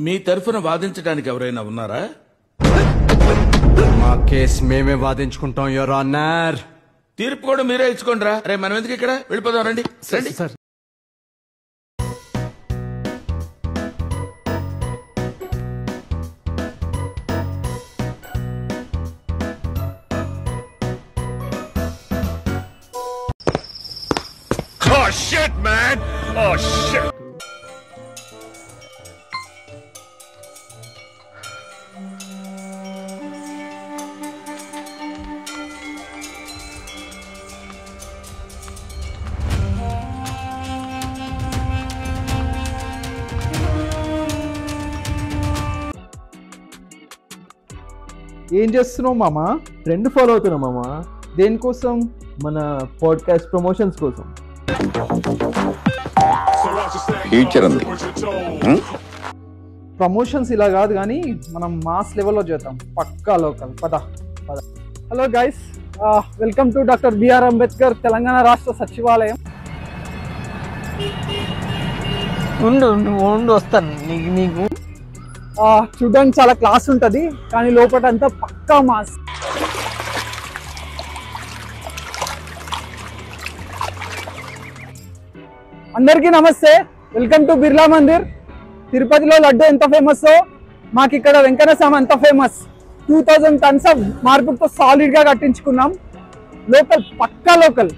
మీ తరఫున వాదించడానికి ఎవరైనా ఉన్నారా? మా కేసు మేమే వాదించుకుంటాం యువర్ ఆనర్. తీర్పు కూడా మీరే ఇచ్చుకోండి రా. రే మనం ఎందుకు ఇక్కడ, వెళ్ళిపోదాం రండి. Sir Oh shit, man! Oh shit! ఏం చేస్తున్నావు మామ? ట్రెండ్ ఫాలో అవుతున్నా మామ. దేనికోసం? మన పాడ్కాస్ట్ ప్రమోషన్స్ కోసం. ఫ్యూచర్ ఉంది. ప్రమోషన్స్ ఇలా కాదు కానీ మనం మాస్ లెవెల్లో చేద్దాం. పక్కా లోకల్. పద పద. Hello guys, welcome to doctor BR Ambedkar Telangana రాష్ట్ర సచివాలయం. ఉండు వస్తాను. నీకు చూడడానికి చాలా క్లాస్ ఉంటుంది కానీ లోపల అంతా పక్కా మాస్. అందరికీ నమస్తే, వెల్కమ్ టు బిర్లా మందిర్. తిరుపతిలో లడ్డు ఎంత ఫేమస్, మాకు ఇక్కడ వెంకన్న స్వామి అంత ఫేమస్. 2000 టన్స్ ఆఫ్ మార్బుల్తో సాలిడ్ గా కట్టించుకున్నాం. Local, Pakka local.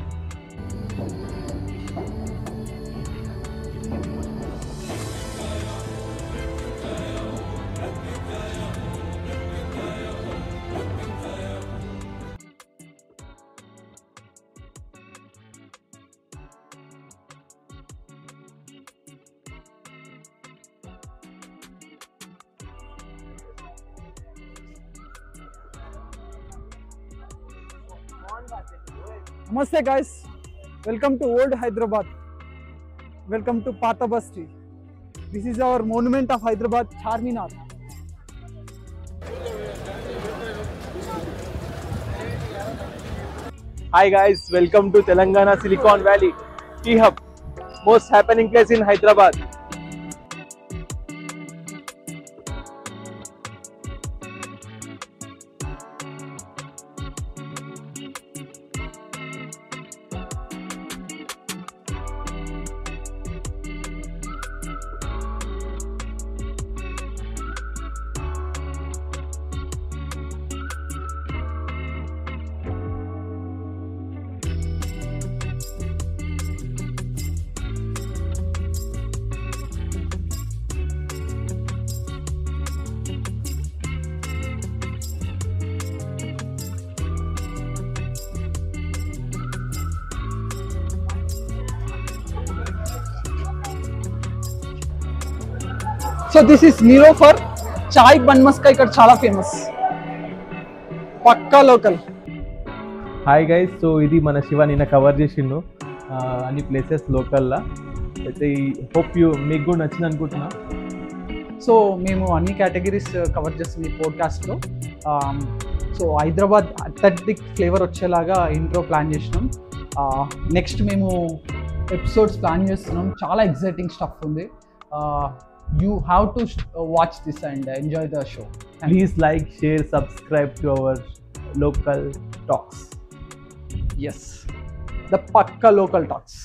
Namaste guys, welcome to old Hyderabad, welcome to Pata Basti. This is our monument of Hyderabad, Charminar. Hi guys, welcome to Telangana Silicon Valley, T-Hub, most happening place in Hyderabad. So this is Nilofer chai bun maska, ఇక్కడ చాలా famous. పక్కా local. Hi guys, so ఇది మన శివ నిన్న cover చేసిండు అన్ని places లోకల్లా. అయితే hope మీకు కూడా నచ్చింది అనుకుంటున్నా. సో మేము అన్ని కేటగిరీస్ కవర్ చేస్తాం ఈ పోడ్కాస్ట్లో. సో హైదరాబాద్ అథెంటిక్ ఫ్లేవర్ వచ్చేలాగా ఇంట్రో ప్లాన్ చేసినాం. నెక్స్ట్ మేము ఎపిసోడ్స్ ప్లాన్ చేస్తున్నాం. చాలా ఎక్సైటింగ్ స్టఫ్ ఉంది. You have to watch this and enjoy the show. Please like, share, subscribe to our local talks. Yes, the Pakka Local Talks.